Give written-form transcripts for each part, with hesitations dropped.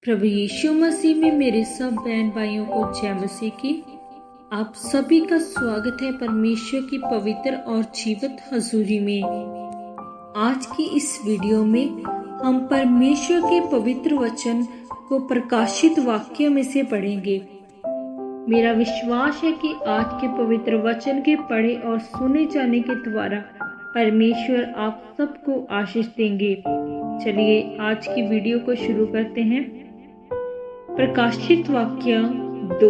प्रभु यीशु मसीह में मेरे सब बहन भाइयों को जय मसीह की। आप सभी का स्वागत है परमेश्वर की पवित्र और जीवित हजूरी में। आज की इस वीडियो में हम परमेश्वर के पवित्र वचन को प्रकाशित वाक्य में से पढ़ेंगे। मेरा विश्वास है कि आज के पवित्र वचन के पढ़े और सुने जाने के द्वारा परमेश्वर आप सबको आशीष देंगे। चलिए आज की वीडियो को शुरू करते हैं। प्रकाशित वाक्य 2।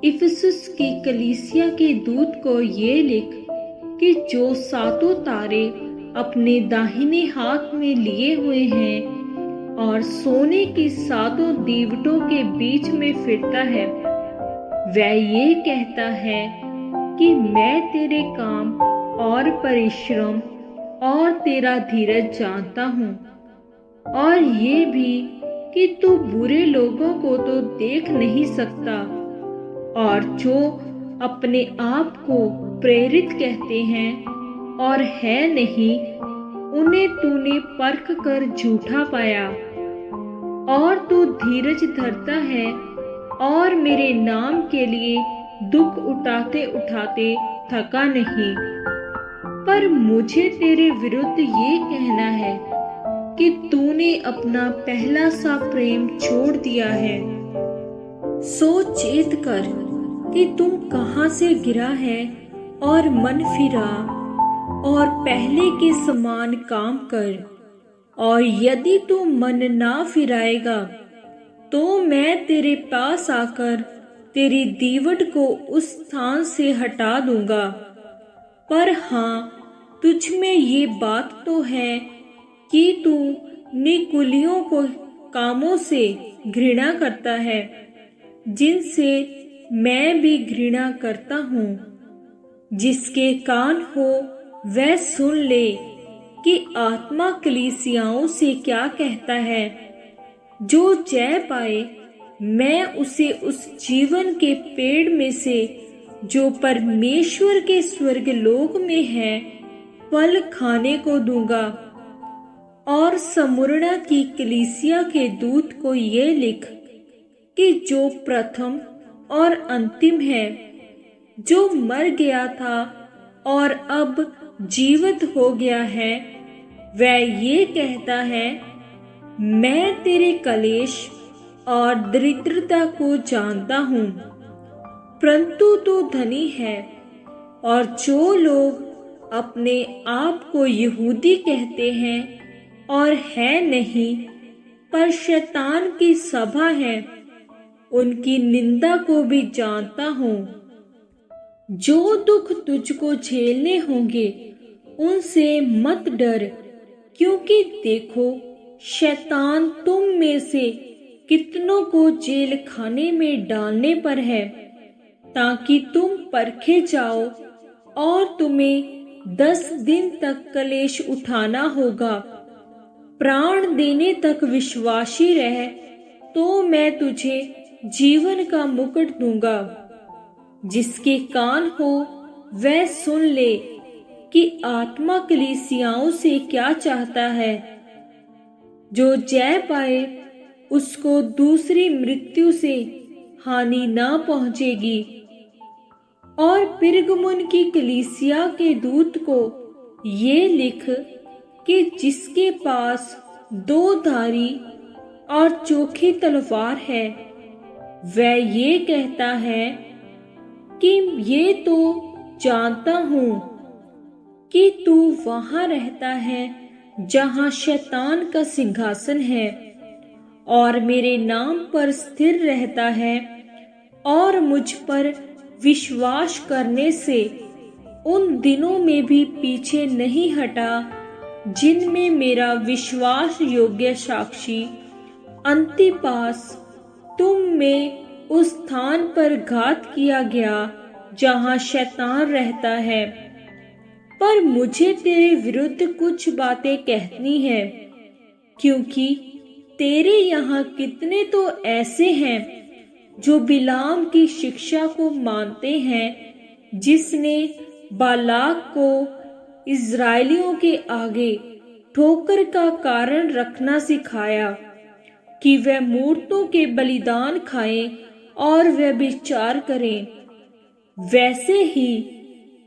इफिसुस की कलीसिया के दूत को ये लिख कि जो सातों तारे अपने दाहिने हाथ में लिए हुए हैं और सोने की सातों दीवटों के बीच में फिरता है, वह ये कहता है कि मैं तेरे काम और परिश्रम और तेरा धीरज जानता हूँ, और ये भी कि तू बुरे लोगों को तो देख नहीं सकता, और जो अपने आप को प्रेरित कहते हैं और है नहीं, उन्हें तूने परख कर झूठा पाया। और तू धीरज धरता है और मेरे नाम के लिए दुख उठाते उठाते थका नहीं। पर मुझे तेरे विरुद्ध ये कहना है कि तूने अपना पहला सा प्रेम छोड़ दिया है। सो चेत कर कि तुम कहाँ से गिरा है और मन फिरा और पहले के समान काम कर। और यदि तू मन ना फिराएगा तो मैं तेरे पास आकर तेरी दीवट को उस स्थान से हटा दूंगा। पर हाँ, तुझ में ये बात तो है कि तू निकुलियों को कामों से घृणा करता है, जिनसे मैं भी घृणा करता हूँ। जिसके कान हो वह सुन ले कि आत्मा कलीसियाओं से क्या कहता है। जो जय पाए, मैं उसे उस जीवन के पेड़ में से जो परमेश्वर के स्वर्गलोक में है फल खाने को दूंगा। और स्मुरना की कलीसिया के दूत को ये लिख कि जो प्रथम और अंतिम है, जो मर गया था और अब जीवित हो गया है, वह ये कहता है, मैं तेरे कलेश और दरिद्रता को जानता हूँ, परंतु तू धनी है। और जो लोग अपने आप को यहूदी कहते हैं और है नहीं, पर शैतान की सभा है, उनकी निंदा को भी जानता हूँ। जो दुख तुझको झेलने होंगे उनसे मत डर, क्योंकि देखो शैतान तुम में से कितनों को जेल खाने में डालने पर है, ताकि तुम परखे जाओ, और तुम्हें 10 दिन तक कलेश उठाना होगा। प्राण देने तक विश्वासी रह तो मैं तुझे जीवन का मुकुट दूंगा। जिसके कान हो वह सुन ले कि आत्मा कलीसियाओं से क्या चाहता है। जो जय पाए उसको दूसरी मृत्यु से हानि ना पहुंचेगी। और पिरगमुन की कलीसिया के दूत को ये लिख कि जिसके पास 2 धारी और चोखी तलवार है, वह ये कहता है कि ये तो जानता हूँ कि तू वहां रहता है जहां शैतान का सिंहासन है, और मेरे नाम पर स्थिर रहता है, और मुझ पर विश्वास करने से उन दिनों में भी पीछे नहीं हटा जिनमें मेरा विश्वास योग्य साक्षी अंतिपास तुम में उस स्थान पर घात किया गया जहां शैतान रहता है। पर मुझे तेरे विरुद्ध कुछ बातें कहनी है, क्योंकि तेरे यहाँ कितने तो ऐसे हैं जो बिलाम की शिक्षा को मानते हैं, जिसने बालाक को इज़राइलियों के आगे ठोकर का कारण रखना सिखाया कि वह मूर्तों के बलिदान खाएं और व्यभिचार करें। वैसे ही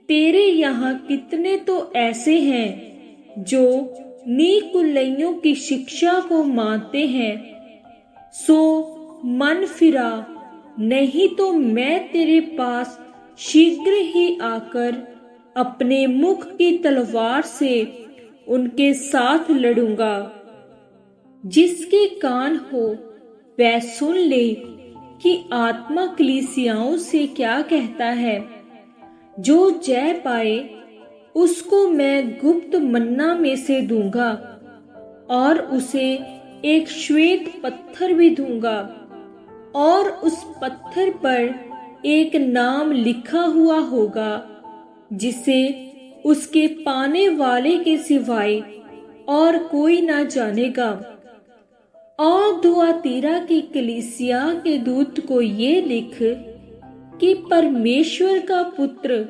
तेरे यहाँ कितने तो ऐसे हैं जो नीकुलइयों की शिक्षा को मानते हैं। सो मन फिरा, नहीं तो मैं तेरे पास शीघ्र ही आकर अपने मुख की तलवार से उनके साथ लड़ूंगा। जिसके कान हो वह सुन ले कि आत्मा कलीसियाओं से क्या कहता है। जो जय पाए उसको मैं गुप्त मन्ना में से दूंगा और उसे एक श्वेत पत्थर भी दूंगा, और उस पत्थर पर एक नाम लिखा हुआ होगा जिसे उसके पाने वाले के सिवाय और कोई ना जानेगा। और दुआतीरा की कलीसिया के दूत को ये लिख कि परमेश्वर का पुत्र,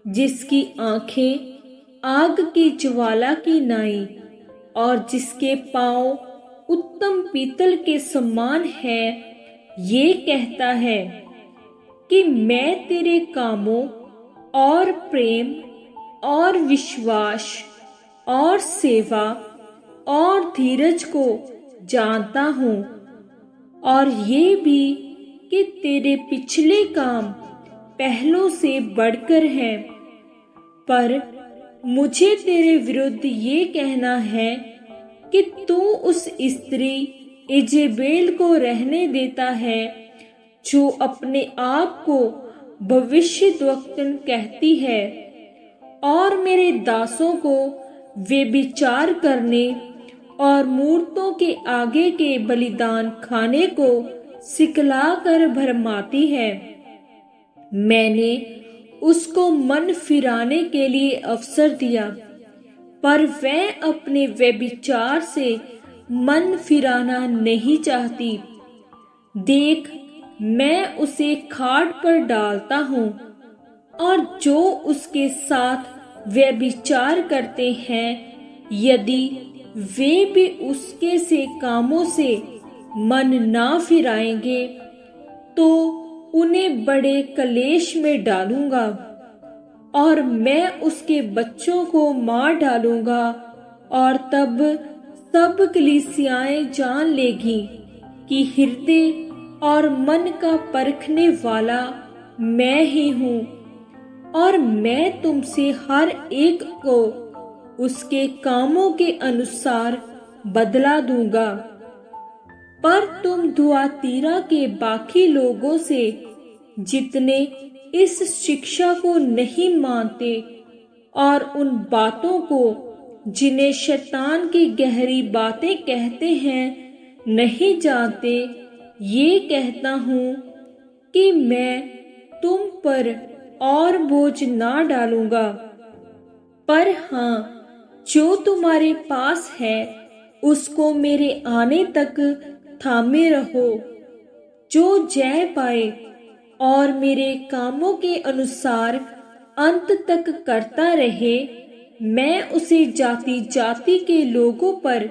जिसकी आंखें आग की ज्वाला की नाई और जिसके पांव उत्तम पीतल के समान है, ये कहता है कि मैं तेरे कामों और प्रेम और विश्वास और सेवा और धीरज को जानता हूँ, और ये भी कि तेरे पिछले काम पहलों से बढ़कर हैं। पर मुझे तेरे विरुद्ध ये कहना है कि तू उस स्त्री इजेबेल को रहने देता है, जो अपने आप को भविष्यद्वक्तन कहती है और मेरे दासों को व्यभिचार करने और मूर्तों के आगे के बलिदान खाने को सिखलाकर भरमाती है। मैंने उसको मन फिराने के लिए अवसर दिया, पर वह अपने व्यभिचार से मन फिराना नहीं चाहती। देख, मैं उसे खाट पर डालता हूँ, और जो उसके साथ व्यभिचार करते हैं, यदि वे भी उसके से कामों से मन ना फिराएंगे, तो उन्हें बड़े कलेश में डालूंगा, और मैं उसके बच्चों को मार डालूंगा। और तब सब कलीसियाएं जान लेगी कि हृदय और मन का परखने वाला मैं ही हूँ, और मैं तुमसे हर एक को उसके कामों के अनुसार बदला दूंगा। पर तुम दुआतीरा के बाकी लोगों से, जितने इस शिक्षा को नहीं मानते और उन बातों को जिन्हें शैतान की गहरी बातें कहते हैं नहीं जानते, ये कहता हूँ कि मैं तुम पर और बोझ ना डालूंगा। पर हाँ, जो तुम्हारे पास है उसको मेरे आने तक थामे रहो। जो जय पाए और मेरे कामों के अनुसार अंत तक करता रहे, मैं उसे जाति जाति के लोगों पर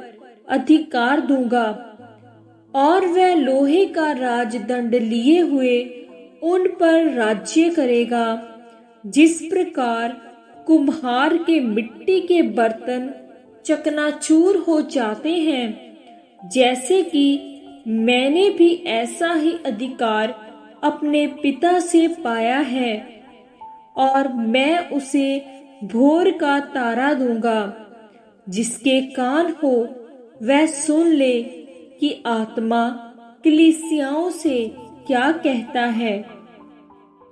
अधिकार दूंगा, और वह लोहे का राजदंड लिए हुए उन पर राज्य करेगा। जिस प्रकार कुम्हार के मिट्टी के बर्तन चकनाचूर हो जाते हैं, जैसे कि मैंने भी ऐसा ही अधिकार अपने पिता से पाया है, और मैं उसे भोर का तारा दूंगा। जिसके कान हो वह सुन ले कि आत्मा कलीसियाओं से क्या कहता है।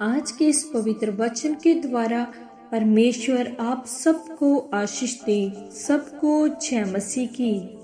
आज के इस पवित्र वचन के द्वारा परमेश्वर आप सबको आशीष दे। सबको जय मसीह की।